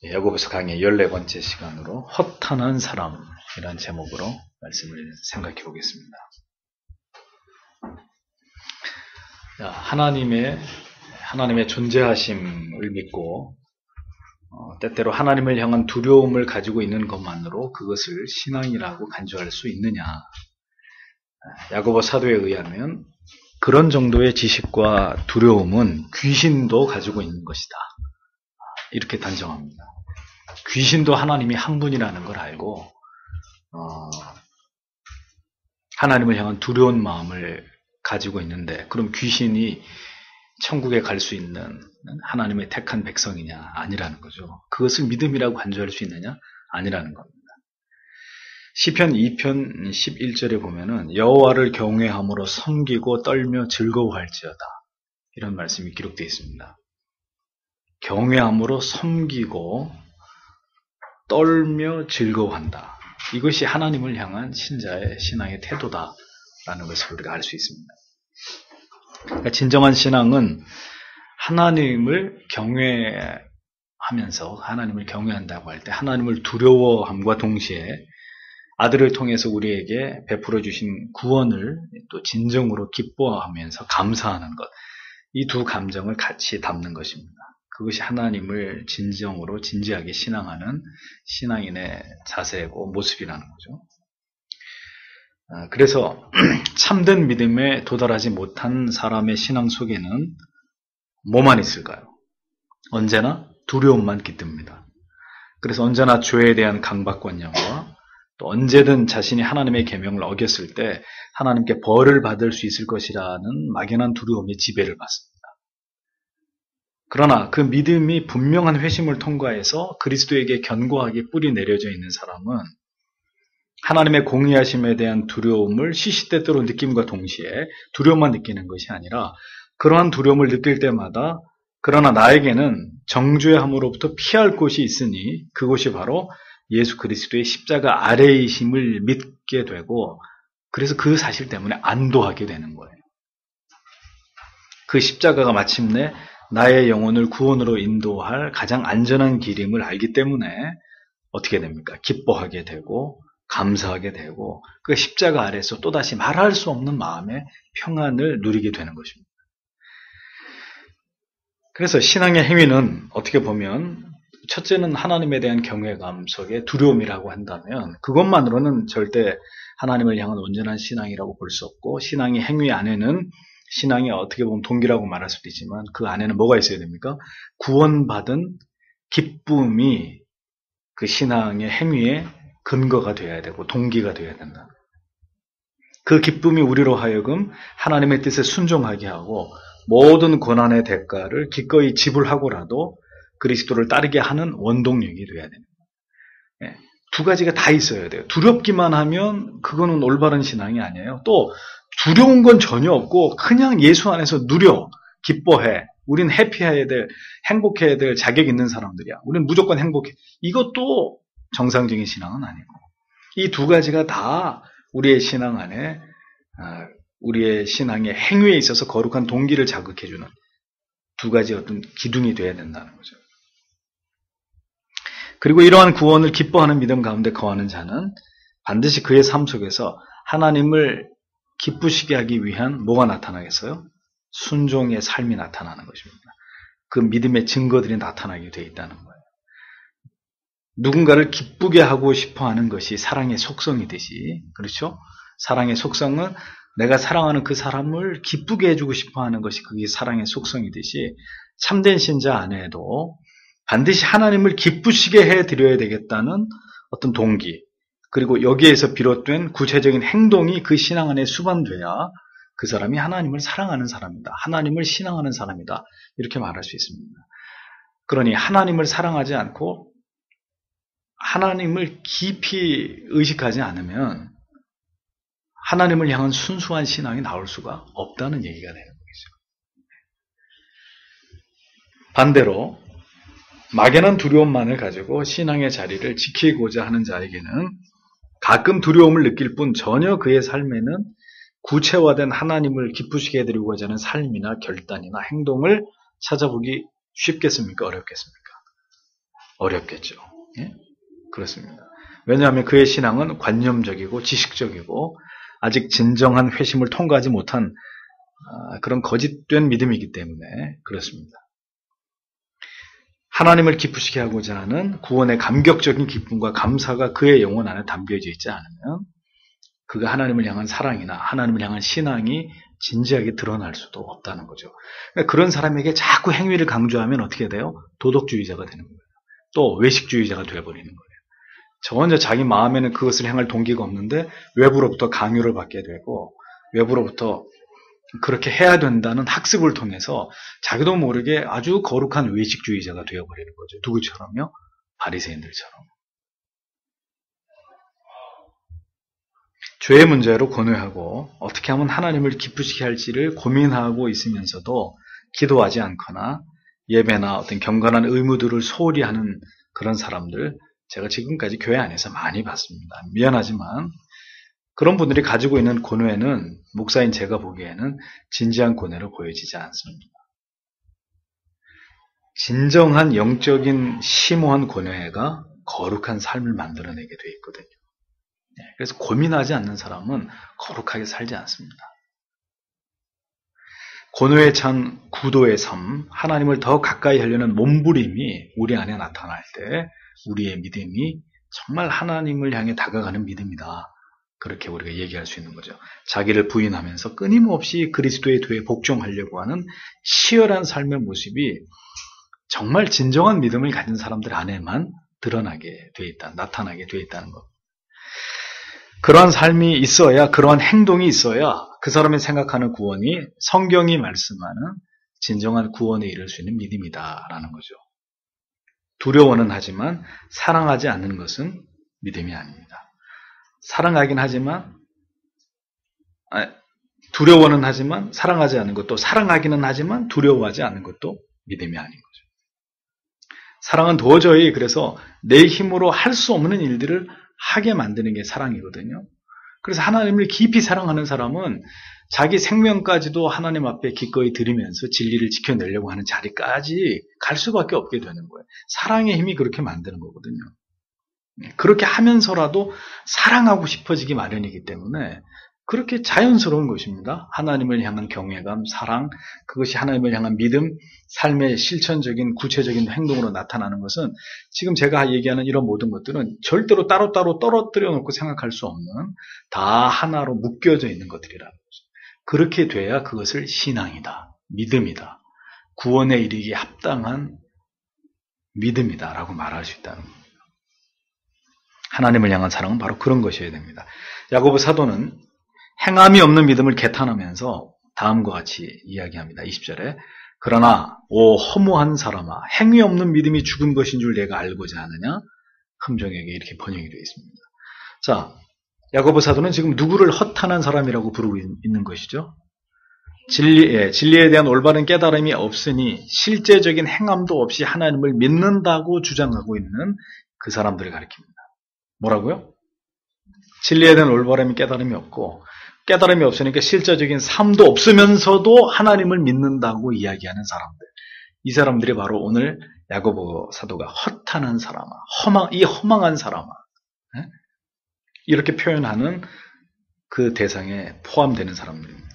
야고보서 강의 14번째 시간으로 허탄한 사람이란 제목으로 말씀을 생각해 보겠습니다. 하나님의 존재하심을 믿고 때때로 하나님을 향한 두려움을 가지고 있는 것만으로 그것을 신앙이라고 간주할 수 있느냐. 야고보 사도에 의하면 그런 정도의 지식과 두려움은 귀신도 가지고 있는 것이다. 이렇게 단정합니다. 귀신도 하나님이 한 분이라는 걸 알고 하나님을 향한 두려운 마음을 가지고 있는데, 그럼 귀신이 천국에 갈 수 있는 하나님의 택한 백성이냐? 아니라는 거죠. 그것을 믿음이라고 간주할 수 있느냐? 아니라는 겁니다. 시편 2편 11절에 보면은 여호와를 경외함으로 섬기고 떨며 즐거워할지어다, 이런 말씀이 기록되어 있습니다. 경외함으로 섬기고 떨며 즐거워한다. 이것이 하나님을 향한 신자의 신앙의 태도다라는 것을 우리가 알 수 있습니다. 그러니까 진정한 신앙은 하나님을 경외하면서, 하나님을 경외한다고 할 때 하나님을 두려워함과 동시에 아들을 통해서 우리에게 베풀어 주신 구원을 또 진정으로 기뻐하면서 감사하는 것, 이 두 감정을 같이 담는 것입니다. 그것이 하나님을 진정으로 진지하게 신앙하는 신앙인의 자세고 모습이라는 거죠. 그래서 참된 믿음에 도달하지 못한 사람의 신앙 속에는 뭐만 있을까요? 언제나 두려움만 깃듭니다. 그래서 언제나 죄에 대한 강박관념과 또 언제든 자신이 하나님의 계명을 어겼을 때 하나님께 벌을 받을 수 있을 것이라는 막연한 두려움이 지배를 받습니다. 그러나 그 믿음이 분명한 회심을 통과해서 그리스도에게 견고하게 뿌리 내려져 있는 사람은 하나님의 공의하심에 대한 두려움을 시시때때로 느낌과 동시에 두려움만 느끼는 것이 아니라, 그러한 두려움을 느낄 때마다 그러나 나에게는 정죄함으로부터 피할 곳이 있으니 그곳이 바로 예수 그리스도의 십자가 아래이심을 믿게 되고, 그래서 그 사실 때문에 안도하게 되는 거예요. 그 십자가가 마침내 나의 영혼을 구원으로 인도할 가장 안전한 길임을 알기 때문에 어떻게 됩니까? 기뻐하게 되고 감사하게 되고, 그 십자가 아래에서 또다시 말할 수 없는 마음의 평안을 누리게 되는 것입니다. 그래서 신앙의 행위는 어떻게 보면 첫째는 하나님에 대한 경외감 속에 두려움이라고 한다면, 그것만으로는 절대 하나님을 향한 온전한 신앙이라고 볼 수 없고, 신앙의 행위 안에는 신앙이 어떻게 보면 동기라고 말할 수도 있지만 그 안에는 뭐가 있어야 됩니까? 구원받은 기쁨이 그 신앙의 행위의 근거가 되어야 되고 동기가 되어야 된다. 그 기쁨이 우리로 하여금 하나님의 뜻에 순종하게 하고 모든 고난의 대가를 기꺼이 지불하고라도 그리스도를 따르게 하는 원동력이 되어야 됩니다. 두 가지가 다 있어야 돼요. 두렵기만 하면 그거는 올바른 신앙이 아니에요. 또 두려운 건 전혀 없고 그냥 예수 안에서 누려, 기뻐해. 우린 해피해야 될, 행복해야 될 자격 있는 사람들이야. 우린 무조건 행복해. 이것도 정상적인 신앙은 아니고, 이 두 가지가 다 우리의 신앙 안에, 우리의 신앙의 행위에 있어서 거룩한 동기를 자극해주는 두 가지 어떤 기둥이 되어야 된다는 거죠. 그리고 이러한 구원을 기뻐하는 믿음 가운데 거하는 자는 반드시 그의 삶 속에서 하나님을 기쁘시게 하기 위한 뭐가 나타나겠어요? 순종의 삶이 나타나는 것입니다. 그 믿음의 증거들이 나타나게 되어 있다는 거예요. 누군가를 기쁘게 하고 싶어 하는 것이 사랑의 속성이듯이, 그렇죠? 사랑의 속성은 내가 사랑하는 그 사람을 기쁘게 해주고 싶어 하는 것이 그게 사랑의 속성이듯이, 참된 신자 안에도 반드시 하나님을 기쁘시게 해드려야 되겠다는 어떤 동기, 그리고 여기에서 비롯된 구체적인 행동이 그 신앙 안에 수반돼야 그 사람이 하나님을 사랑하는 사람이다, 하나님을 신앙하는 사람이다, 이렇게 말할 수 있습니다. 그러니 하나님을 사랑하지 않고 하나님을 깊이 의식하지 않으면 하나님을 향한 순수한 신앙이 나올 수가 없다는 얘기가 되는 거죠. 반대로 막연한 두려움만을 가지고 신앙의 자리를 지키고자 하는 자에게는 가끔 두려움을 느낄 뿐 전혀 그의 삶에는 구체화된 하나님을 기쁘시게 해드리고자 하는 삶이나 결단이나 행동을 찾아보기 쉽겠습니까? 어렵겠습니까? 어렵겠죠. 예? 그렇습니다. 왜냐하면 그의 신앙은 관념적이고 지식적이고 아직 진정한 회심을 통과하지 못한 그런 거짓된 믿음이기 때문에 그렇습니다. 하나님을 기쁘시게 하고자 하는 구원의 감격적인 기쁨과 감사가 그의 영혼 안에 담겨져 있지 않으면 그가 하나님을 향한 사랑이나 하나님을 향한 신앙이 진지하게 드러날 수도 없다는 거죠. 그러니까 그런 사람에게 자꾸 행위를 강조하면 어떻게 돼요? 도덕주의자가 되는 거예요. 또 외식주의자가 되어버리는 거예요. 저 혼자 자기 마음에는 그것을 행할 동기가 없는데 외부로부터 강요를 받게 되고 외부로부터 그렇게 해야 된다는 학습을 통해서 자기도 모르게 아주 거룩한 외식주의자가 되어버리는 거죠. 누구처럼요? 바리새인들처럼. 죄의 문제로 권유하고 어떻게 하면 하나님을 기쁘시게 할지를 고민하고 있으면서도 기도하지 않거나 예배나 어떤 경건한 의무들을 소홀히 하는 그런 사람들 제가 지금까지 교회 안에서 많이 봤습니다. 미안하지만 그런 분들이 가지고 있는 고뇌는 목사인 제가 보기에는 진지한 고뇌로 보여지지 않습니다. 진정한 영적인 심오한 고뇌가 거룩한 삶을 만들어내게 되어 있거든요. 그래서 고민하지 않는 사람은 거룩하게 살지 않습니다. 고뇌에 찬 구도의 삶, 하나님을 더 가까이 하려는 몸부림이 우리 안에 나타날 때 우리의 믿음이 정말 하나님을 향해 다가가는 믿음이다. 그렇게 우리가 얘기할 수 있는 거죠. 자기를 부인하면서 끊임없이 그리스도의 뒤에 복종하려고 하는 치열한 삶의 모습이 정말 진정한 믿음을 가진 사람들 안에만 드러나게 돼 있다, 나타나게 돼 있다는 것. 그러한 삶이 있어야, 그러한 행동이 있어야 그 사람이 생각하는 구원이 성경이 말씀하는 진정한 구원에 이를 수 있는 믿음이다라는 거죠. 두려워는 하지만 사랑하지 않는 것은 믿음이 아닙니다. 사랑하긴 하지만 두려워는 하지만 사랑하지 않는 것도, 사랑하기는 하지만 두려워하지 않는 것도 믿음이 아닌 거죠. 사랑은 도저히 그래서 내 힘으로 할 수 없는 일들을 하게 만드는 게 사랑이거든요. 그래서 하나님을 깊이 사랑하는 사람은 자기 생명까지도 하나님 앞에 기꺼이 드리면서 진리를 지켜내려고 하는 자리까지 갈 수밖에 없게 되는 거예요. 사랑의 힘이 그렇게 만드는 거거든요. 그렇게 하면서라도 사랑하고 싶어지기 마련이기 때문에 그렇게 자연스러운 것입니다. 하나님을 향한 경외감, 사랑, 그것이 하나님을 향한 믿음, 삶의 실천적인 구체적인 행동으로 나타나는 것은 지금 제가 얘기하는 이런 모든 것들은 절대로 따로따로 떨어뜨려 놓고 생각할 수 없는 다 하나로 묶여져 있는 것들이라는 거죠. 그렇게 돼야 그것을 신앙이다, 믿음이다, 구원에 이르기에 합당한 믿음이다 라고 말할 수 있다는 겁니다. 하나님을 향한 사랑은 바로 그런 것이어야 됩니다. 야고보 사도는 행함이 없는 믿음을 개탄하면서 다음과 같이 이야기합니다. 20절에 그러나 오 허무한 사람아 행위 없는 믿음이 죽은 것인 줄 내가 알고자 하느냐? 함정에게 이렇게 번역이 되어 있습니다. 자, 야고보 사도는 지금 누구를 허탄한 사람이라고 부르고 있는 것이죠? 진리에 대한 올바른 깨달음이 없으니 실제적인 행함도 없이 하나님을 믿는다고 주장하고 있는 그 사람들을 가리킵니다. 뭐라고요? 진리에 대한 올바른 깨달음이 없고 깨달음이 없으니까 실제적인 삶도 없으면서도 하나님을 믿는다고 이야기하는 사람들. 이 사람들이 바로 오늘 야고보 사도가 허탄한 사람아, 이 허망한 사람아, 이렇게 표현하는 그 대상에 포함되는 사람들입니다.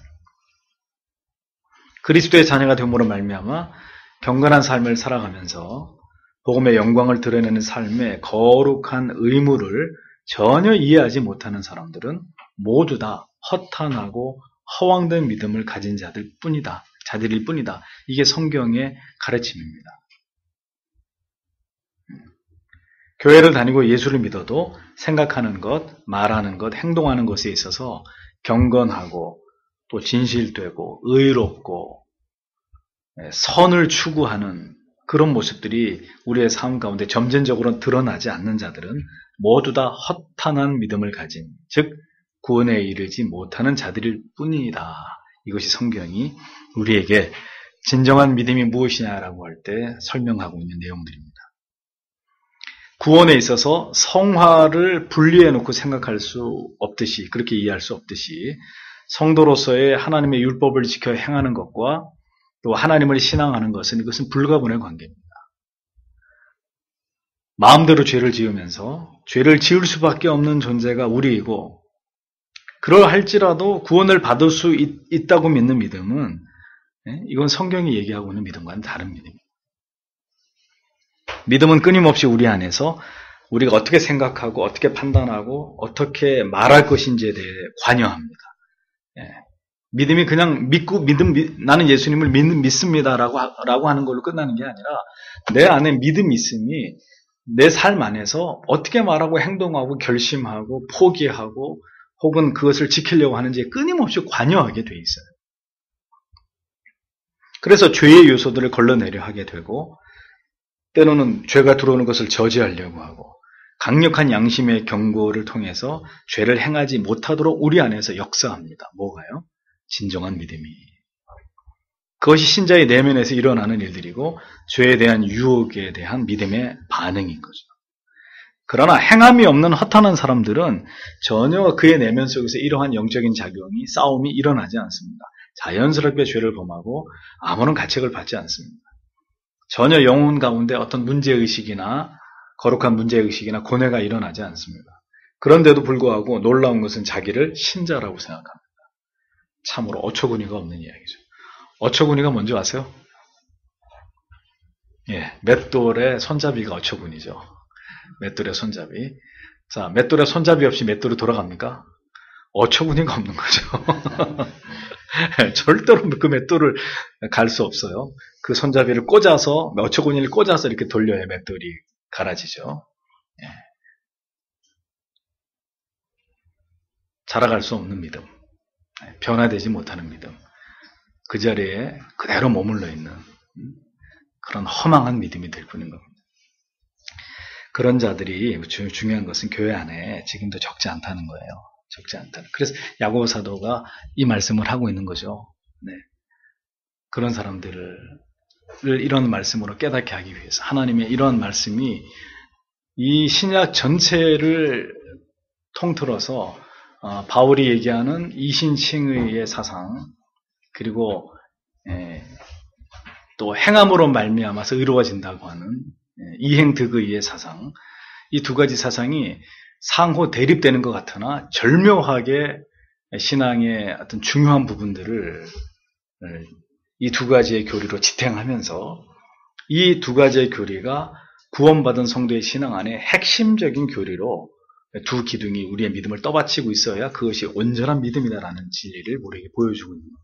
그리스도의 자녀가 됨으로 말미암아 경건한 삶을 살아가면서 복음의 영광을 드러내는 삶의 거룩한 의무를 전혀 이해하지 못하는 사람들은 모두 다 허탄하고 허황된 믿음을 가진 자들일 뿐이다. 이게 성경의 가르침입니다. 교회를 다니고 예수를 믿어도 생각하는 것, 말하는 것, 행동하는 것에 있어서 경건하고 또 진실되고 의롭고 선을 추구하는 그런 모습들이 우리의 삶 가운데 점진적으로 드러나지 않는 자들은 모두 다 허탄한 믿음을 가진, 즉 구원에 이르지 못하는 자들일 뿐이다. 이것이 성경이 우리에게 진정한 믿음이 무엇이냐라고 할 때 설명하고 있는 내용들입니다. 구원에 있어서 성화를 분리해 놓고 생각할 수 없듯이, 그렇게 이해할 수 없듯이 성도로서의 하나님의 율법을 지켜 행하는 것과 또 하나님을 신앙하는 것은 이것은 불가분의 관계입니다. 마음대로 죄를 지으면서 죄를 지을 수밖에 없는 존재가 우리이고, 그러할지라도 구원을 받을 수 있다고 믿는 믿음은, 이건 성경이 얘기하고 있는 믿음과는 다른 믿음입니다. 믿음은 끊임없이 우리 안에서 우리가 어떻게 생각하고 어떻게 판단하고 어떻게 말할 것인지에 대해 관여합니다. 믿음이 그냥 나는 예수님을 믿습니다라고 하는 걸로 끝나는 게 아니라, 내 안에 믿음이 있음이 내 삶 안에서 어떻게 말하고 행동하고 결심하고 포기하고 혹은 그것을 지키려고 하는지에 끊임없이 관여하게 돼 있어요. 그래서 죄의 요소들을 걸러내려 하게 되고, 때로는 죄가 들어오는 것을 저지하려고 하고, 강력한 양심의 경고를 통해서 죄를 행하지 못하도록 우리 안에서 역사합니다. 뭐가요? 진정한 믿음이. 그것이 신자의 내면에서 일어나는 일들이고, 죄에 대한 유혹에 대한 믿음의 반응인 거죠. 그러나 행함이 없는 허탄한 사람들은 전혀 그의 내면 속에서 이러한 영적인 싸움이 일어나지 않습니다. 자연스럽게 죄를 범하고 아무런 가책을 받지 않습니다. 전혀 영혼 가운데 어떤 문제의식이나 거룩한 문제의식이나 고뇌가 일어나지 않습니다. 그런데도 불구하고 놀라운 것은 자기를 신자라고 생각합니다. 참으로 어처구니가 없는 이야기죠. 어처구니가 뭔지 아세요? 맷돌의 손잡이가 어처구니죠. 맷돌의 손잡이. 자, 맷돌의 손잡이 없이 맷돌이 돌아갑니까? 어처구니가 없는 거죠. 절대로 그 맷돌을 갈 수 없어요. 그 손잡이를 꽂아서, 어처구니를 꽂아서 이렇게 돌려야 맷돌이 갈아지죠. 자라갈 수 없는 믿음. 변화되지 못하는 믿음. 그 자리에 그대로 머물러 있는 그런 허망한 믿음이 될 뿐인 겁니다. 그런 자들이 중요한 것은 교회 안에 지금도 적지 않다는 거예요. 적지 않다는. 그래서 야고보 사도가 이 말씀을 하고 있는 거죠. 그런 사람들을 이런 말씀으로 깨닫게 하기 위해서 하나님의 이런 말씀이 이 신약 전체를 통틀어서 바울이 얘기하는 이신칭의의 사상, 그리고 또 행함으로 말미암아서 의로워진다고 하는 이행득의의 사상, 이 두 가지 사상이 상호 대립되는 것 같으나 절묘하게 신앙의 어떤 중요한 부분들을 이 두 가지의 교리로 지탱하면서, 이 두 가지의 교리가 구원받은 성도의 신앙 안에 핵심적인 교리로 두 기둥이 우리의 믿음을 떠받치고 있어야 그것이 온전한 믿음이다라는 진리를 우리에게 보여주고 있는 겁니다.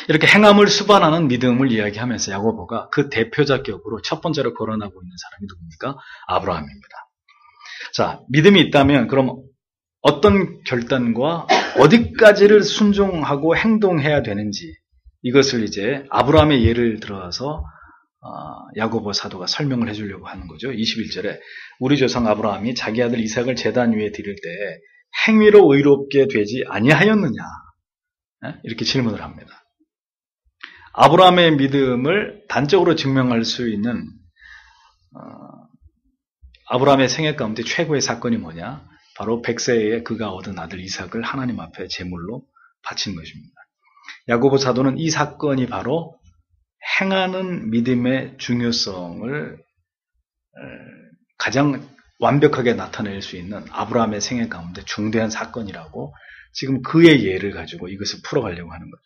이렇게 행함을 수반하는 믿음을 이야기하면서 야고보가 그 대표자격으로 첫 번째로 거론하고 있는 사람이 누굽니까? 아브라함입니다. 자, 믿음이 있다면 그럼 어떤 결단과 어디까지를 순종하고 행동해야 되는지, 이것을 이제 아브라함의 예를 들어서 야고보 사도가 설명을 해주려고 하는 거죠. 21절에 우리 조상 아브라함이 자기 아들 이삭을 제단 위에 드릴 때 행위로 의롭게 되지 아니하였느냐, 이렇게 질문을 합니다. 아브라함의 믿음을 단적으로 증명할 수 있는 아브라함의 생애 가운데 최고의 사건이 뭐냐? 바로 100세에 그가 얻은 아들 이삭을 하나님 앞에 제물로 바친 것입니다. 야고보 사도는 이 사건이 바로 행하는 믿음의 중요성을 가장 완벽하게 나타낼 수 있는 아브라함의 생애 가운데 중대한 사건이라고 지금 그의 예를 가지고 이것을 풀어가려고 하는 거죠.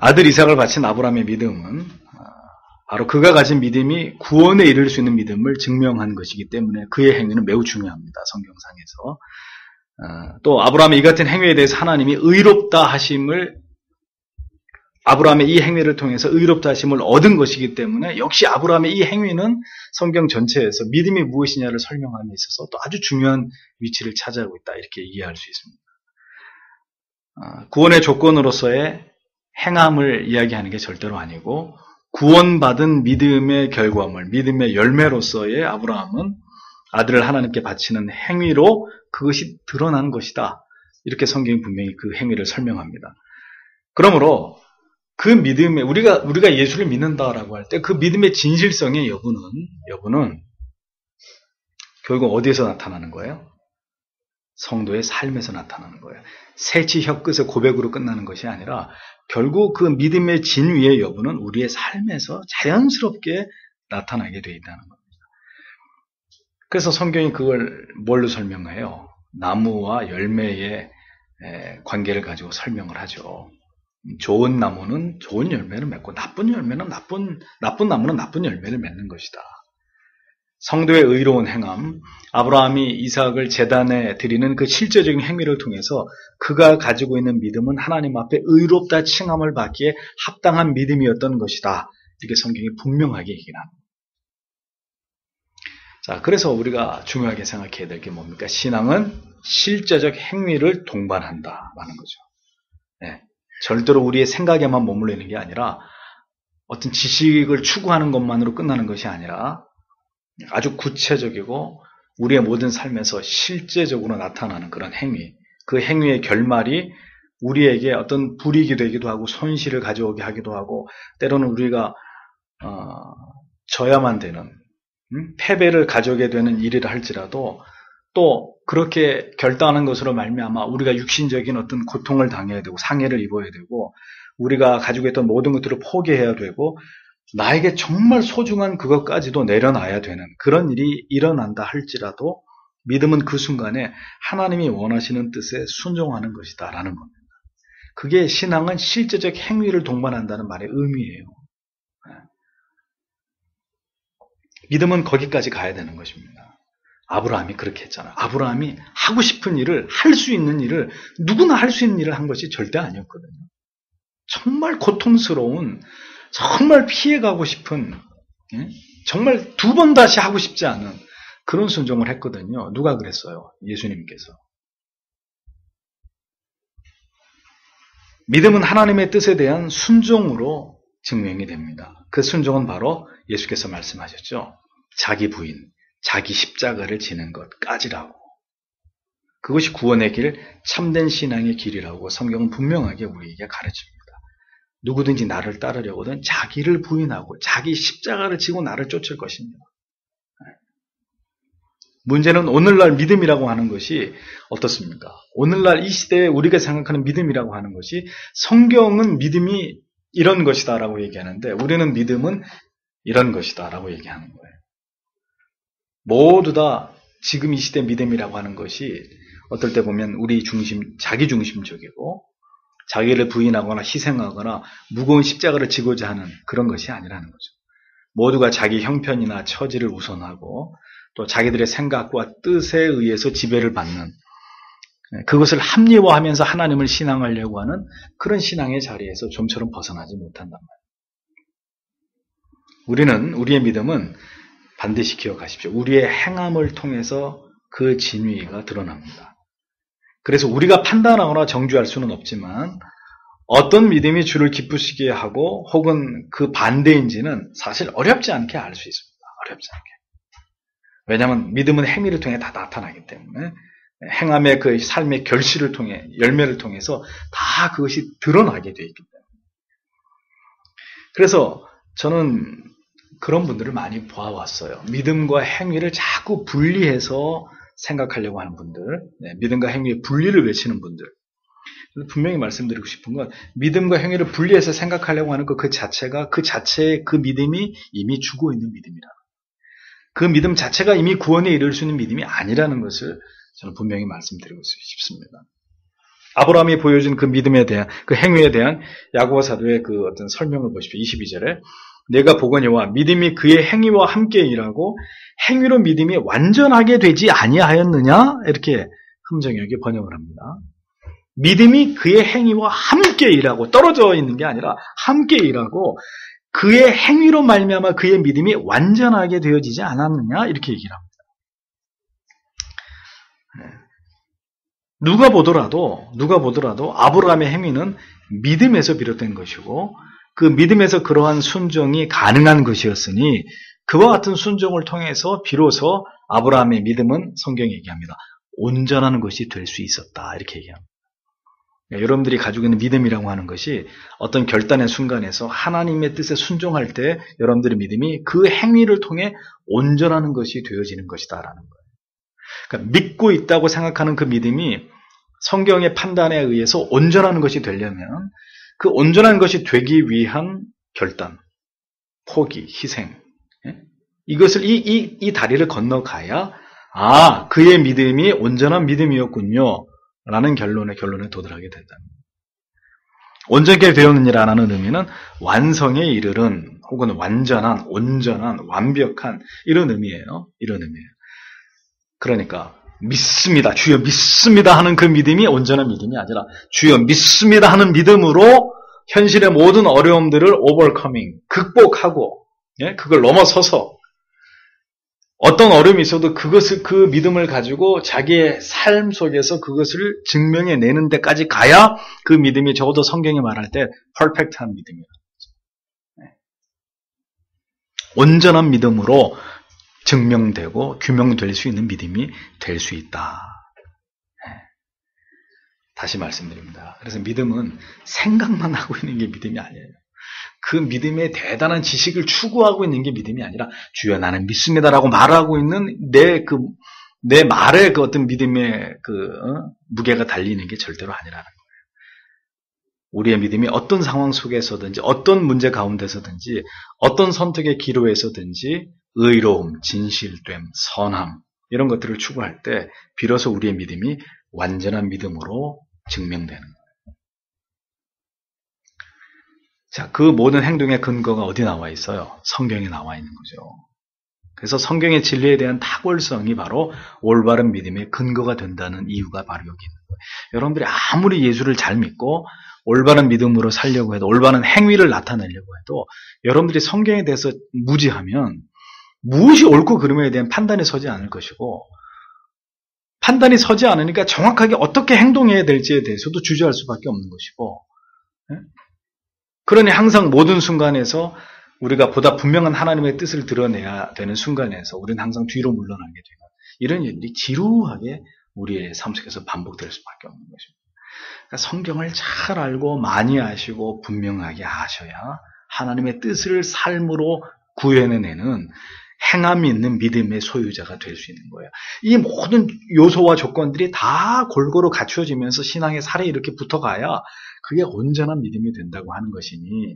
아들 이삭을 바친 아브라함의 믿음은 바로 그가 가진 믿음이 구원에 이를 수 있는 믿음을 증명한 것이기 때문에 그의 행위는 매우 중요합니다. 성경상에서. 또 아브라함의 이 같은 행위에 대해서 하나님이 의롭다 하심을, 아브라함의 이 행위를 통해서 의롭다 하심을 얻은 것이기 때문에 역시 아브라함의 이 행위는 성경 전체에서 믿음이 무엇이냐를 설명함에 있어서 또 아주 중요한 위치를 차지하고 있다, 이렇게 이해할 수 있습니다. 구원의 조건으로서의 행함을 이야기하는 게 절대로 아니고, 구원받은 믿음의 결과물, 믿음의 열매로서의 아브라함은 아들을 하나님께 바치는 행위로 그것이 드러난 것이다, 이렇게 성경이 분명히 그 행위를 설명합니다. 그러므로 그 믿음에 우리가 예수를 믿는다라고 할 때 그 믿음의 진실성의 여부는 결국 어디에서 나타나는 거예요? 성도의 삶에서 나타나는 거예요. 새치 혀끝의 고백으로 끝나는 것이 아니라 결국 그 믿음의 진위의 여부는 우리의 삶에서 자연스럽게 나타나게 되어 있다는 겁니다. 그래서 성경이 그걸 뭘로 설명해요? 나무와 열매의 관계를 가지고 설명을 하죠. 좋은 나무는 좋은 열매를 맺고 나쁜 열매는 나쁜 나무는 나쁜 열매를 맺는 것이다. 성도의 의로운 행함, 아브라함이 이삭을 제단에 드리는 그 실제적인 행위를 통해서 그가 가지고 있는 믿음은 하나님 앞에 의롭다 칭함을 받기에 합당한 믿음이었던 것이다. 이렇게 성경이 분명하게 얘기를 합니다. 자, 그래서 우리가 중요하게 생각해야 될 게 뭡니까? 신앙은 실제적 행위를 동반한다라는 거죠. 네, 절대로 우리의 생각에만 머물러 있는 게 아니라 어떤 지식을 추구하는 것만으로 끝나는 것이 아니라 아주 구체적이고 우리의 모든 삶에서 실제적으로 나타나는 그런 행위, 그 행위의 결말이 우리에게 어떤 불이익이 되기도 하고 손실을 가져오게 하기도 하고 때로는 우리가 져야만 되는 패배를 가져오게 되는 일이라 할지라도 또 그렇게 결단하는 것으로 말미암아 우리가 육신적인 어떤 고통을 당해야 되고 상해를 입어야 되고 우리가 가지고 있던 모든 것들을 포기해야 되고 나에게 정말 소중한 그것까지도 내려놔야 되는 그런 일이 일어난다 할지라도 믿음은 그 순간에 하나님이 원하시는 뜻에 순종하는 것이다 라는 겁니다. 그게 신앙은 실제적 행위를 동반한다는 말의 의미예요. 믿음은 거기까지 가야 되는 것입니다. 아브라함이 그렇게 했잖아요. 아브라함이 하고 싶은 일을, 할 수 있는 일을, 누구나 할 수 있는 일을 한 것이 절대 아니었거든요. 정말 고통스러운, 정말 피해가고 싶은, 정말 두 번 다시 하고 싶지 않은 그런 순종을 했거든요. 누가 그랬어요? 예수님께서. 믿음은 하나님의 뜻에 대한 순종으로 증명이 됩니다. 그 순종은 바로 예수께서 말씀하셨죠. 자기 부인, 자기 십자가를 지는 것까지라고. 그것이 구원의 길, 참된 신앙의 길이라고 성경은 분명하게 우리에게 가르칩니다. 누구든지 나를 따르려거든 자기를 부인하고 자기 십자가를 지고 나를 쫓을 것입니다. 문제는 오늘날 믿음이라고 하는 것이 어떻습니까? 오늘날 이 시대에 우리가 생각하는 믿음이라고 하는 것이 성경은 믿음이 이런 것이다라고 얘기하는데 우리는 믿음은 이런 것이다라고 얘기하는 거예요. 모두 다 지금 이 시대 믿음이라고 하는 것이 어떨 때 보면 우리 중심, 자기 중심적이고 자기를 부인하거나 희생하거나 무거운 십자가를 지고자 하는 그런 것이 아니라는 거죠. 모두가 자기 형편이나 처지를 우선하고 또 자기들의 생각과 뜻에 의해서 지배를 받는 그것을 합리화하면서 하나님을 신앙하려고 하는 그런 신앙의 자리에서 좀처럼 벗어나지 못한단 말이에요. 우리는 우리의 믿음은 반드시 기억하십시오. 우리의 행함을 통해서 그 진위가 드러납니다. 그래서 우리가 판단하거나 정죄할 수는 없지만 어떤 믿음이 주를 기쁘시게 하고 혹은 그 반대인지는 사실 어렵지 않게 알 수 있습니다. 어렵지 않게. 왜냐하면 믿음은 행위를 통해 다 나타나기 때문에 행함의 그 삶의 결실을 통해 열매를 통해서 다 그것이 드러나게 되어 있기 때문에 그래서 저는 그런 분들을 많이 보아왔어요. 믿음과 행위를 자꾸 분리해서 생각하려고 하는 분들, 믿음과 행위의 분리를 외치는 분들. 분명히 말씀드리고 싶은 건 믿음과 행위를 분리해서 생각하려고 하는 그 자체가 그 자체의 그 믿음이 이미 죽어 있는 믿음이라. 그 믿음 자체가 이미 구원에 이를 수 있는 믿음이 아니라는 것을 저는 분명히 말씀드리고 싶습니다. 아브라함이 보여준 그 믿음에 대한 그 행위에 대한 야고보 사도의 그 어떤 설명을 보십시오. 22절에 내가 보거니와 믿음이 그의 행위와 함께 일하고 행위로 믿음이 완전하게 되지 아니하였느냐 이렇게 함정역이 번역을 합니다. 믿음이 그의 행위와 함께 일하고 떨어져 있는 게 아니라 함께 일하고 그의 행위로 말미암아 그의 믿음이 완전하게 되어지지 않았느냐 이렇게 얘기를 합니다. 누가 보더라도 아브라함의 행위는 믿음에서 비롯된 것이고 그 믿음에서 그러한 순종이 가능한 것이었으니 그와 같은 순종을 통해서 비로소 아브라함의 믿음은 성경이 얘기합니다. 온전한 것이 될 수 있었다 이렇게 얘기합니다. 여러분들이 가지고 있는 믿음이라고 하는 것이 어떤 결단의 순간에서 하나님의 뜻에 순종할 때 여러분들의 믿음이 그 행위를 통해 온전한 것이 되어지는 것이다라는 거예요. 그러니까 믿고 있다고 생각하는 그 믿음이 성경의 판단에 의해서 온전한 것이 되려면 그 온전한 것이 되기 위한 결단, 포기, 희생, 이것을 이 다리를 건너가야 그의 믿음이 온전한 믿음이었군요 라는 결론에 도달하게 된다. 온전하게 되었느니라는 의미는 완성에 이르른 혹은 완전한, 온전한, 완벽한 이런 의미예요. 그러니까 믿습니다. 주여 믿습니다 하는 그 믿음이 온전한 믿음이 아니라 주여 믿습니다 하는 믿음으로 현실의 모든 어려움들을 overcoming, 극복하고 그걸 넘어서서 어떤 어려움이 있어도 그 믿음을 가지고 자기의 삶 속에서 그것을 증명해내는 데까지 가야 그 믿음이 적어도 성경이 말할 때 퍼펙트한 믿음이라는 거죠. 온전한 믿음으로 증명되고 규명될 수 있는 믿음이 될 수 있다. 다시 말씀드립니다. 그래서 믿음은 생각만 하고 있는 게 믿음이 아니에요. 그 믿음의 대단한 지식을 추구하고 있는 게 믿음이 아니라 주여 나는 믿습니다라고 말하고 있는 내 말에 그 어떤 믿음의 무게가 달리는 게 절대로 아니라는 거예요. 우리의 믿음이 어떤 상황 속에서든지 어떤 문제 가운데서든지 어떤 선택의 기로에서든지 의로움, 진실됨, 선함 이런 것들을 추구할 때 비로소 우리의 믿음이 완전한 믿음으로 증명되는 거예요. 자, 그 모든 행동의 근거가 어디 나와 있어요? 성경에 나와 있는 거죠. 그래서 성경의 진리에 대한 탁월성이 바로 올바른 믿음의 근거가 된다는 이유가 바로 여기 있는 거예요. 여러분들이 아무리 예수를 잘 믿고 올바른 믿음으로 살려고 해도 올바른 행위를 나타내려고 해도 여러분들이 성경에 대해서 무지하면 무엇이 옳고 그름에 대한 판단이 서지 않을 것이고 판단이 서지 않으니까 정확하게 어떻게 행동해야 될지에 대해서도 주저할 수밖에 없는 것이고 그러니 항상 모든 순간에서 우리가 보다 분명한 하나님의 뜻을 드러내야 되는 순간에서 우리는 항상 뒤로 물러나게 되는 이런 일이 지루하게 우리의 삶 속에서 반복될 수밖에 없는 것입니다. 그러니까 성경을 잘 알고 많이 아시고 분명하게 아셔야 하나님의 뜻을 삶으로 구현해내는 행함이 있는 믿음의 소유자가 될 수 있는 거예요. 이 모든 요소와 조건들이 다 골고루 갖추어지면서 신앙의 살에 이렇게 붙어가야 그게 온전한 믿음이 된다고 하는 것이니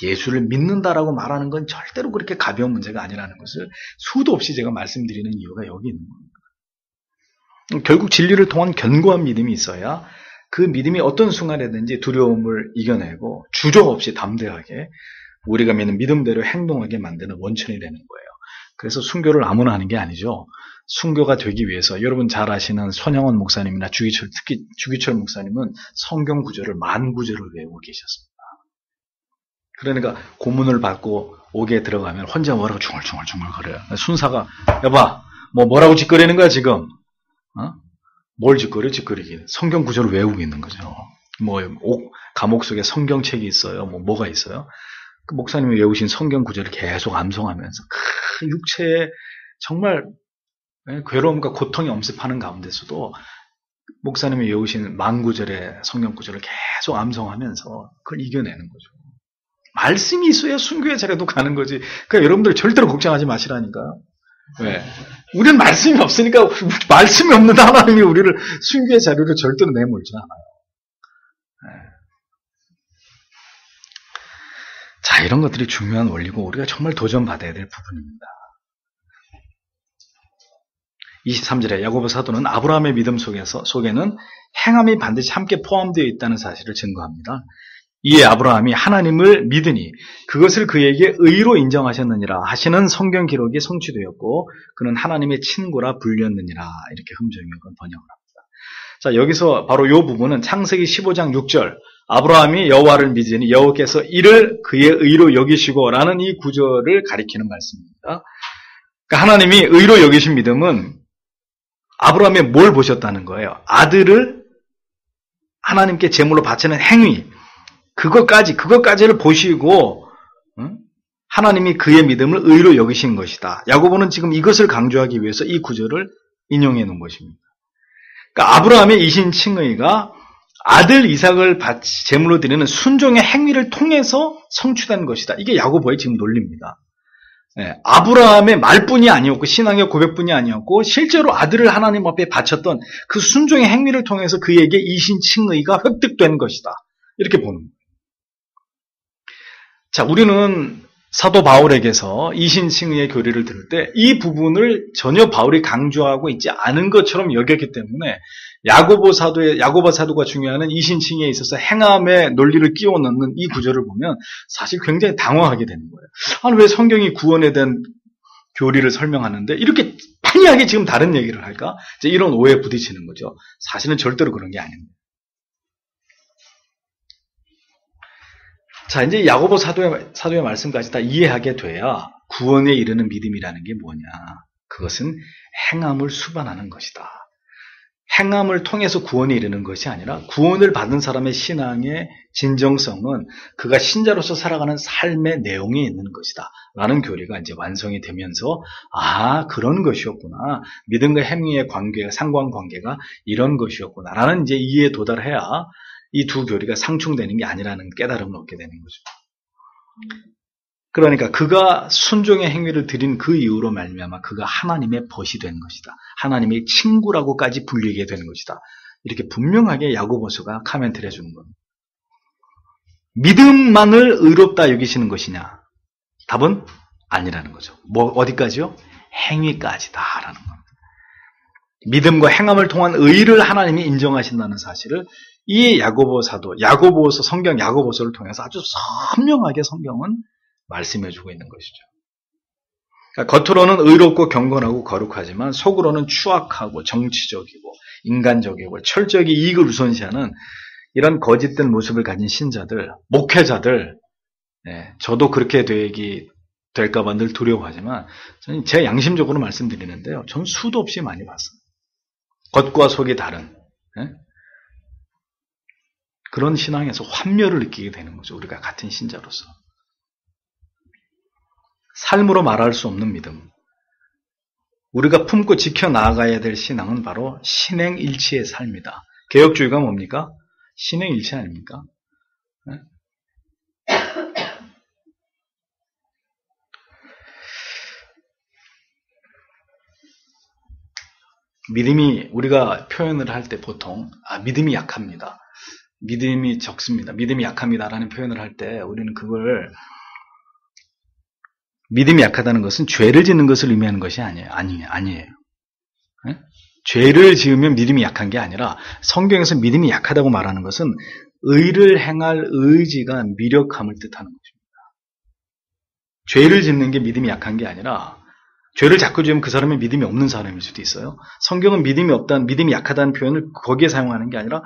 예수를 믿는다라고 말하는 건 절대로 그렇게 가벼운 문제가 아니라는 것을 수도 없이 제가 말씀드리는 이유가 여기 있는 겁니다. 결국 진리를 통한 견고한 믿음이 있어야 그 믿음이 어떤 순간에든지 두려움을 이겨내고 주저 없이 담대하게 우리가 믿는 믿음대로 행동하게 만드는 원천이 되는 거예요. 그래서 순교를 아무나 하는 게 아니죠. 순교가 되기 위해서 여러분 잘 아시는 손영원 목사님이나 특히 주기철 목사님은 성경 구절을 10,000구절을 외우고 계셨습니다. 그러니까 고문을 받고 옥에 들어가면 혼자 뭐라고 중얼중얼 거려요. 순사가 여봐 뭐라고 짓거리는 거야 지금? 뭘 짓거리긴 성경 구절을 외우고 있는 거죠. 감옥 속에 성경책이 있어요. 뭐가 있어요? 그 목사님이 외우신 성경 구절을 계속 암송하면서 그 육체에 정말 괴로움과 고통이 엄습하는 가운데서도 목사님이 외우신 10,000구절의 성경 구절을 계속 암송하면서 그걸 이겨내는 거죠. 말씀이 있어야 순교의 자리도 가는 거지. 그러니까 여러분들 절대로 걱정하지 마시라니까요. 왜? 우리는 말씀이 없으니까 말씀이 없는 하나님이 우리를 순교의 자리로 절대로 내몰지 않아요. 자, 이런 것들이 중요한 원리고 우리가 정말 도전받아야 될 부분입니다. 23절에 야고보 사도는 아브라함의 믿음 속에는 행함이 반드시 함께 포함되어 있다는 사실을 증거합니다. 이에 아브라함이 하나님을 믿으니 그것을 그에게 의로 인정하셨느니라 하시는 성경 기록이 성취되었고 그는 하나님의 친구라 불렸느니라 이렇게 흠정역은 번역을 합니다. 자, 여기서 바로 이 부분은 창세기 15장 6절 아브라함이 여호와를 믿으니 여호와께서 이를 그의 의로 여기시고 라는 이 구절을 가리키는 말씀입니다. 그러니까 하나님이 의로 여기신 믿음은 아브라함이 뭘 보셨다는 거예요? 아들을 하나님께 제물로 바치는 행위 그것까지를 보시고 하나님이 그의 믿음을 의로 여기신 것이다. 야고보는 지금 이것을 강조하기 위해서 이 구절을 인용해 놓은 것입니다. 그러니까 아브라함의 이신 칭의가 아들 이삭을 제물로 드리는 순종의 행위를 통해서 성취된 것이다. 이게 야고보의 지금 논리입니다. 아브라함의 말뿐이 아니었고 신앙의 고백뿐이 아니었고 실제로 아들을 하나님 앞에 바쳤던 그 순종의 행위를 통해서 그에게 이신칭의가 획득된 것이다. 이렇게 보는 거예요. 자, 우리는 사도 바울에게서 이신칭의의 교리를 들을 때 이 부분을 전혀 바울이 강조하고 있지 않은 것처럼 여겼기 때문에 야고보 사도가 중요하는 이신칭의에 있어서 행함의 논리를 끼워 넣는 이 구절을 보면 사실 굉장히 당황하게 되는 거예요. 아니, 왜 성경이 구원에 대한 교리를 설명하는데 이렇게 판이하게 지금 다른 얘기를 할까? 이제 이런 오해에 부딪히는 거죠. 사실은 절대로 그런 게 아닙니다. 자, 이제 야고보 사도의 말씀까지 다 이해하게 돼야 구원에 이르는 믿음이라는 게 뭐냐. 그것은 행함을 수반하는 것이다. 행함을 통해서 구원에 이르는 것이 아니라 구원을 받은 사람의 신앙의 진정성은 그가 신자로서 살아가는 삶의 내용에 있는 것이다. 라는 교리가 이제 완성이 되면서 아, 그런 것이었구나. 믿음과 행위의 관계가, 상관관계가 이런 것이었구나. 라는 이제 이해에 도달해야 이 두 교리가 상충되는 게 아니라는 깨달음을 얻게 되는 거죠. 그러니까 그가 순종의 행위를 드린 그 이후로 말미암아 그가 하나님의 벗이 된 것이다. 하나님의 친구라고까지 불리게 되는 것이다. 이렇게 분명하게 야고보서가 카멘트를 해주는 겁니다. 믿음만을 의롭다 여기시는 것이냐? 답은 아니라는 거죠. 어디까지요? 행위까지다라는 겁니다. 믿음과 행함을 통한 의를 하나님이 인정하신다는 사실을 이 야고보서 성경 야고보서를 통해서 아주 선명하게 성경은 말씀해주고 있는 것이죠. 그러니까 겉으로는 의롭고 경건하고 거룩하지만 속으로는 추악하고 정치적이고 인간적이고 철저하게 이익을 우선시하는 이런 거짓된 모습을 가진 신자들, 목회자들, 저도 그렇게 될까봐 늘 두려워하지만 저는 제 양심적으로 말씀드리는데요. 저는 수도 없이 많이 봤어요. 겉과 속이 다른 그런 신앙에서 환멸을 느끼게 되는 거죠. 우리가 같은 신자로서. 삶으로 말할 수 없는 믿음. 우리가 품고 지켜나가야 될 신앙은 바로 신행일치의 삶이다. 개혁주의가 뭡니까? 신행일치 아닙니까? 믿음이 우리가 표현을 할 때 보통 믿음이 약합니다. 믿음이 적습니다. 믿음이 약합니다라는 표현을 할 때 우리는 그걸 믿음이 약하다는 것은 죄를 짓는 것을 의미하는 것이 아니에요. 죄를 지으면 믿음이 약한 게 아니라 성경에서 믿음이 약하다고 말하는 것은 의를 행할 의지가 미력함을 뜻하는 것입니다. 죄를 짓는 게 믿음이 약한 게 아니라 죄를 자꾸 지으면 그 사람이 믿음이 없는 사람일 수도 있어요. 성경은 믿음이 약하다는 표현을 거기에 사용하는 게 아니라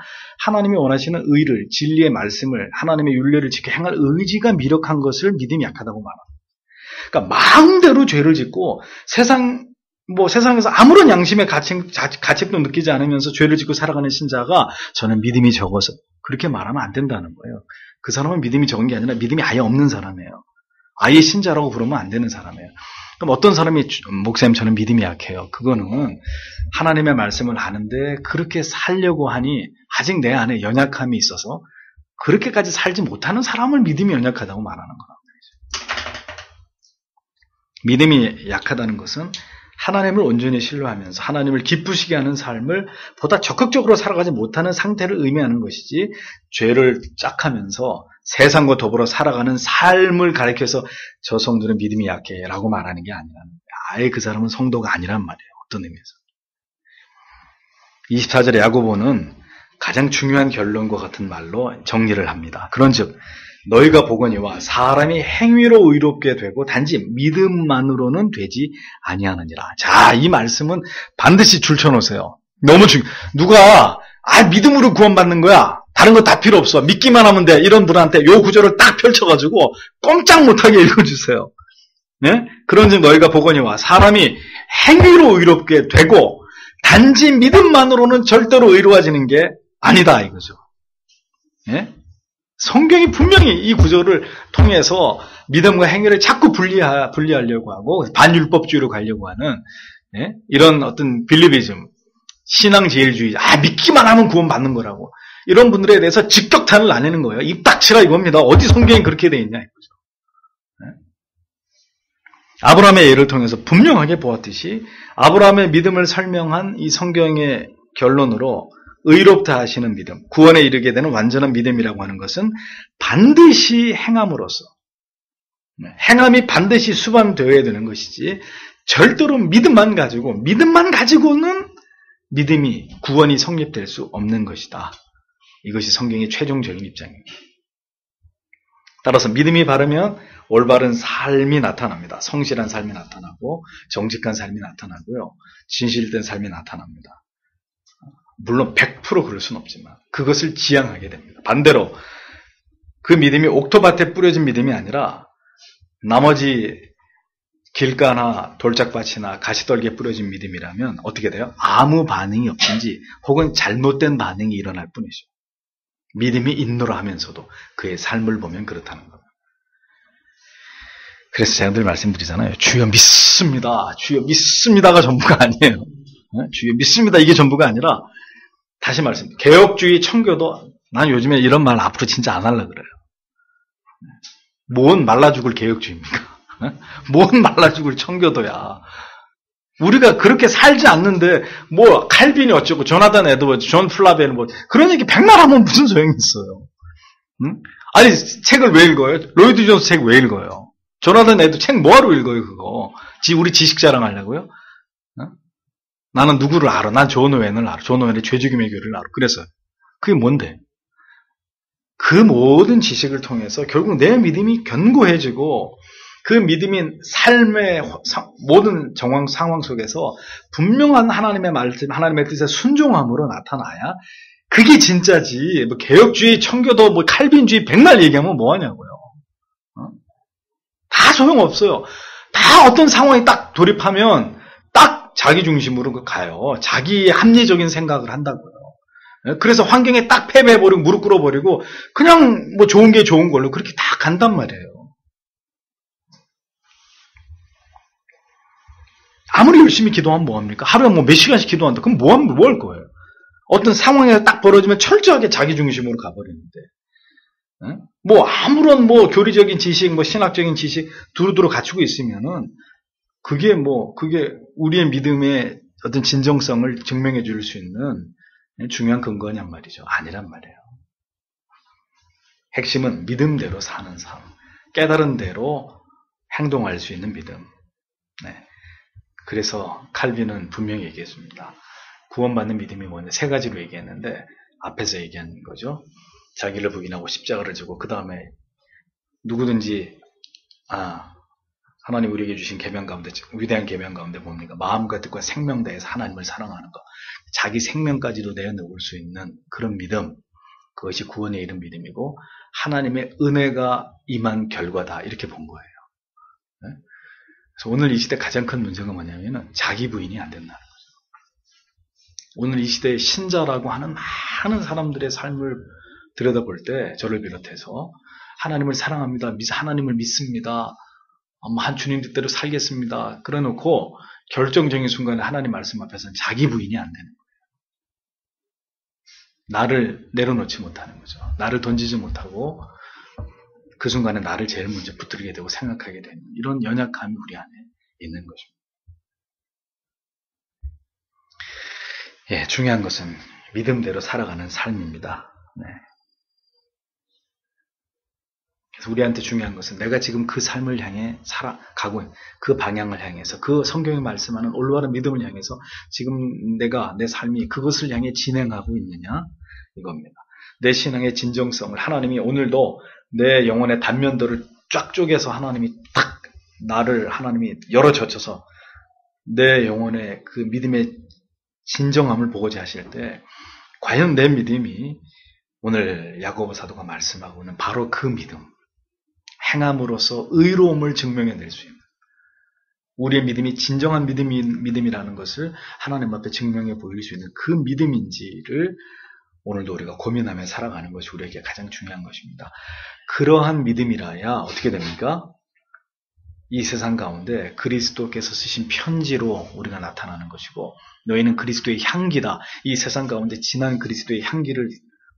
하나님이 원하시는 의를, 진리의 말씀을, 하나님의 율례를 지켜 행할 의지가 미력한 것을 믿음이 약하다고 말합니다. 그러니까 마음대로 죄를 짓고 세상에서 아무런 양심의 가책도 느끼지 않으면서 죄를 짓고 살아가는 신자가 저는 믿음이 적어서 그렇게 말하면 안 된다는 거예요. 그 사람은 믿음이 적은 게 아니라 믿음이 아예 없는 사람이에요. 아예 신자라고 부르면 안 되는 사람이에요. 그럼 어떤 사람이 목사님 저는 믿음이 약해요. 그거는 하나님의 말씀을 아는데 그렇게 살려고 하니 아직 내 안에 연약함이 있어서 그렇게까지 살지 못하는 사람을 믿음이 연약하다고 말하는 거란 말이죠. 믿음이 약하다는 것은 하나님을 온전히 신뢰하면서 하나님을 기쁘시게 하는 삶을 보다 적극적으로 살아가지 못하는 상태를 의미하는 것이지 죄를 짝하면서 세상과 더불어 살아가는 삶을 가리켜서 저 성도는 믿음이 약해 라고 말하는 게 아니라는 거예요. 아예 그 사람은 성도가 아니란 말이에요. 어떤 의미에서. 24절에 야고보는 가장 중요한 결론과 같은 말로 정리를 합니다. 그런즉 너희가 보거니와 사람이 행위로 의롭게 되고 단지 믿음만으로는 되지 아니하느니라. 자, 이 말씀은 반드시 줄쳐놓으세요. 너무 누가 믿음으로 구원받는 거야. 다른 거 다 필요 없어. 믿기만 하면 돼. 이런 분한테 요 구절을 딱 펼쳐가지고 꼼짝 못하게 읽어주세요. 네? 그런즉 너희가 보거니와 사람이 행위로 의롭게 되고 단지 믿음만으로는 절대로 의로워지는 게 아니다 이거죠. 네? 성경이 분명히 이 구절을 통해서 믿음과 행위를 자꾸 분리하려고 하고 반율법주의로 가려고 하는 이런 어떤 빌리비즘, 신앙제일주의, 믿기만 하면 구원받는 거라고 이런 분들에 대해서 직격탄을 나내는 거예요. 입 닥치라 이겁니다. 어디 성경이 그렇게 돼 있냐 이거죠. 아브라함의 예를 통해서 분명하게 보았듯이 아브라함의 믿음을 설명한 이 성경의 결론으로 의롭다 하시는 믿음, 구원에 이르게 되는 완전한 믿음이라고 하는 것은 반드시 행함으로써, 행함이 반드시 수반되어야 되는 것이지 절대로 믿음만 가지고는 믿음이, 구원이 성립될 수 없는 것이다. 이것이 성경의 최종적인 입장입니다. 따라서 믿음이 바르면 올바른 삶이 나타납니다. 성실한 삶이 나타나고 정직한 삶이 나타나고요. 진실된 삶이 나타납니다. 물론 100% 그럴 수는 없지만 그것을 지향하게 됩니다. 반대로 그 믿음이 옥토밭에 뿌려진 믿음이 아니라 나머지 길가나 돌짝밭이나 가시떨기에 뿌려진 믿음이라면 어떻게 돼요? 아무 반응이 없든지 혹은 잘못된 반응이 일어날 뿐이죠. 믿음이 있노라 하면서도 그의 삶을 보면 그렇다는 겁니다. 그래서 제가 늘 말씀드리잖아요. 주여 믿습니다. 주여 믿습니다가 전부가 아니에요. 주여 믿습니다. 이게 전부가 아니라 다시 말씀드립니다. 개혁주의 청교도 난 요즘에 이런 말 앞으로 진짜 안 하려고 그래요. 뭔 말라 죽을 개혁주의입니까? 뭔 말라 죽을 청교도야. 우리가 그렇게 살지 않는데 뭐 칼빈이 어쩌고 조나단 에드워즈, 존 플라베는 뭐 그런 얘기 백날 하면 무슨 소용이 있어요. 응? 아니 책을 왜 읽어요? 로이드 존스 책 왜 읽어요? 조나단 에드 책 뭐하러 읽어요 그거? 우리 지식 자랑하려고요? 응? 나는 누구를 알아? 난 존 오웬을 알아. 존 오웬의 죄죽임의 교리를 알아. 그래서 그게 뭔데? 그 모든 지식을 통해서 결국 내 믿음이 견고해지고 그 믿음이 삶의 모든 정황 상황 속에서 분명한 하나님의 말씀, 하나님의 뜻에 순종함으로 나타나야 그게 진짜지. 뭐 개혁주의, 청교도, 뭐 칼빈주의 백날 얘기하면 뭐하냐고요. 다 소용없어요. 다 어떤 상황에 딱 돌입하면 딱 자기 중심으로 가요. 자기의 합리적인 생각을 한다고요. 그래서 환경에 딱 패배해버리고 무릎 꿇어버리고 그냥 뭐 좋은 게 좋은 걸로 그렇게 다 간단 말이에요. 아무리 열심히 기도하면 뭐합니까? 하루에 뭐 몇 시간씩 기도한다. 그럼 뭐 할 거예요? 어떤 상황에 딱 벌어지면 철저하게 자기 중심으로 가버리는데. 뭐 아무런 뭐 교리적인 지식, 뭐 신학적인 지식 두루두루 갖추고 있으면은 그게 우리의 믿음의 어떤 진정성을 증명해 줄 수 있는 중요한 근거냔 말이죠. 아니란 말이에요. 핵심은 믿음대로 사는 삶, 깨달은 대로 행동할 수 있는 믿음. 네. 그래서 칼빈은 분명히 얘기했습니다. 구원받는 믿음이 뭐냐? 세 가지로 얘기했는데 앞에서 얘기한 거죠. 자기를 부인하고 십자가를 지고 그 다음에 누구든지 하나님 우리에게 주신 계명 가운데 위대한 계명 가운데 뭡니까? 마음과 뜻과 생명 다해서 하나님을 사랑하는 것. 자기 생명까지도 내어놓을 수 있는 그런 믿음. 그것이 구원에 이른 믿음이고 하나님의 은혜가 임한 결과다. 이렇게 본 거예요. 네? 그래서 오늘 이 시대 가장 큰 문제가 뭐냐면은 자기 부인이 안 된다는 거죠. 오늘 이 시대의 신자라고 하는 많은 사람들의 삶을 들여다볼 때 저를 비롯해서 하나님을 사랑합니다. 하나님을 믿습니다. 한 주님 뜻대로 살겠습니다. 그래놓고 결정적인 순간에 하나님 말씀 앞에서는 자기 부인이 안 되는 거예요. 나를 내려놓지 못하는 거죠. 나를 던지지 못하고 그 순간에 나를 제일 먼저 붙들게 되고 생각하게 되는 이런 연약함이 우리 안에 있는 것입니다. 예, 중요한 것은 믿음대로 살아가는 삶입니다. 네. 그래서 우리한테 중요한 것은 내가 지금 그 삶을 향해 살아가고 있는 그 방향을 향해서 그 성경이 말씀하는 올바른 믿음을 향해서 지금 내가 내 삶이 그것을 향해 진행하고 있느냐 이겁니다. 내 신앙의 진정성을 하나님이 오늘도 내 영혼의 단면들을 쫙 쪼개서 하나님이 딱 나를 하나님이 열어 젖혀서 내 영혼의 그 믿음의 진정함을 보고자 하실 때 과연 내 믿음이 오늘 야고보 사도가 말씀하고 있는 바로 그 믿음 행함으로써 의로움을 증명해낼 수 있는 우리의 믿음이 진정한 믿음이라는 것을 하나님 앞에 증명해 보일 수 있는 그 믿음인지를 오늘도 우리가 고민하며 살아가는 것이 우리에게 가장 중요한 것입니다. 그러한 믿음이라야 어떻게 됩니까? 이 세상 가운데 그리스도께서 쓰신 편지로 우리가 나타나는 것이고 너희는 그리스도의 향기다. 이 세상 가운데 진한 그리스도의 향기를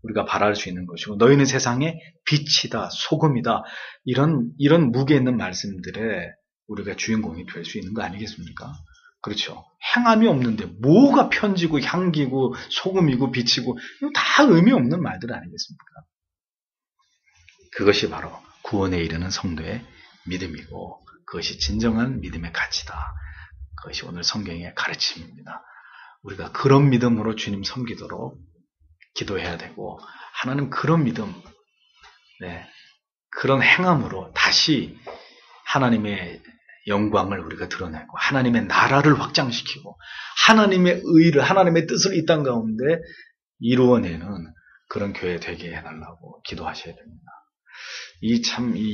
우리가 바라할 수 있는 것이고 너희는 세상의 빛이다. 소금이다. 이런 무게 있는 말씀들에 우리가 주인공이 될 수 있는 거 아니겠습니까? 그렇죠. 행함이 없는데 뭐가 편지고 향기고 소금이고 빛이고 이거 다 의미 없는 말들 아니겠습니까? 그것이 바로 구원에 이르는 성도의 믿음이고 그것이 진정한 믿음의 가치다. 그것이 오늘 성경의 가르침입니다. 우리가 그런 믿음으로 주님 섬기도록 기도해야 되고 하나님 그런 믿음, 그런 행함으로 다시 하나님의 영광을 우리가 드러내고 하나님의 나라를 확장시키고 하나님의 의를 하나님의 뜻을 이 땅 가운데 이루어내는 그런 교회 되게 해달라고 기도하셔야 됩니다. 이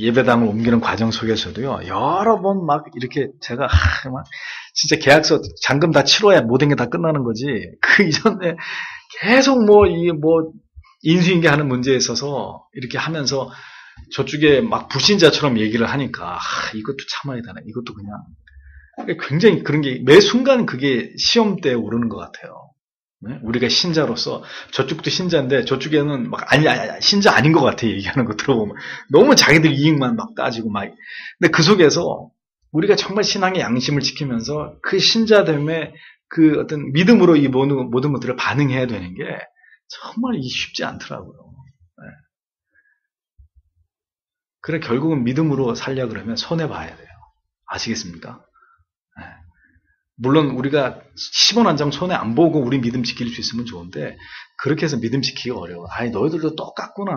예배당을 옮기는 과정 속에서도요 여러 번 막 이렇게 제가 막 진짜 계약서 잔금 다 치러야 모든 게 다 끝나는 거지 그 이전에 계속 인수인계하는 문제에 있어서 이렇게 하면서 저쪽에 막 불신자처럼 얘기를 하니까 이것도 참아야 되나 이것도 그냥 굉장히 그런 게 매 순간 그게 시험대에 오르는 것 같아요. 우리가 신자로서 저쪽도 신자인데 저쪽에는 막 아니 신자 아닌 것 같아 얘기하는 거 들어보면 너무 자기들 이익만 막 따지고 막 근데 그 속에서 우리가 정말 신앙의 양심을 지키면서 그 신자됨의 그 어떤 믿음으로 이 모든 것들을 반응해야 되는 게 정말 이게 쉽지 않더라고요. 그래 결국은 믿음으로 살려 그러면 손해 봐야 돼요. 아시겠습니까? 물론 우리가 10원 한 장 손해 안 보고 우리 믿음 지킬 수 있으면 좋은데 그렇게 해서 믿음 지키기가 어려워. 너희들도 똑같구나.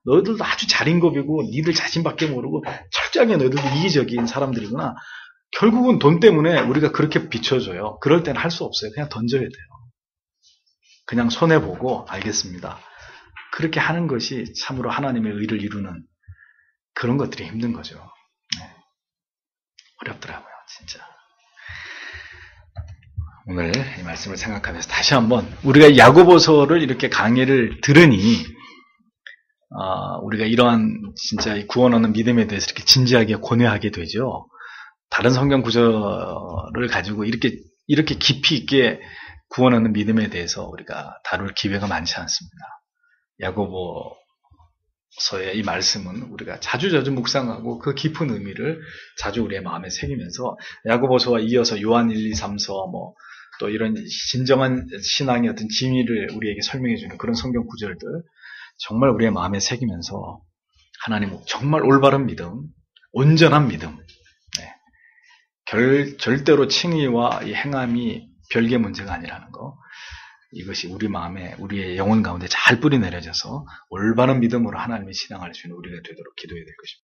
너희들도 아주 자린고비고 니들 자신밖에 모르고 철저하게 너희들도 이기적인 사람들이구나. 결국은 돈 때문에 우리가 그렇게 비춰줘요. 그럴 때는 할 수 없어요. 그냥 던져야 돼요. 그냥 손해 보고 알겠습니다. 그렇게 하는 것이 참으로 하나님의 의를 이루는 그런 것들이 힘든 거죠. 어렵더라고요. 진짜. 오늘 이 말씀을 생각하면서 다시 한번 우리가 야고보서를 이렇게 강의를 들으니 우리가 이러한 진짜 구원 얻는 믿음에 대해서 이렇게 진지하게 고뇌하게 되죠. 다른 성경 구절을 가지고 이렇게 깊이 있게 구원 얻는 믿음에 대해서 우리가 다룰 기회가 많지 않습니다. 야고보서의 이 말씀은 우리가 자주자주 묵상하고 그 깊은 의미를 자주 우리의 마음에 새기면서 야고보서와 이어서 요한 1, 2, 3서 또 이런 진정한 신앙의 어떤 진리를 우리에게 설명해주는 그런 성경 구절들 정말 우리의 마음에 새기면서 하나님 정말 올바른 믿음, 온전한 믿음, 절대로 칭의와 이 행함이 별개 문제가 아니라는 거 이것이 우리 마음에 우리의 영혼 가운데 잘 뿌리 내려져서 올바른 믿음으로 하나님의 신앙할 수 있는 우리가 되도록 기도해야 될 것입니다.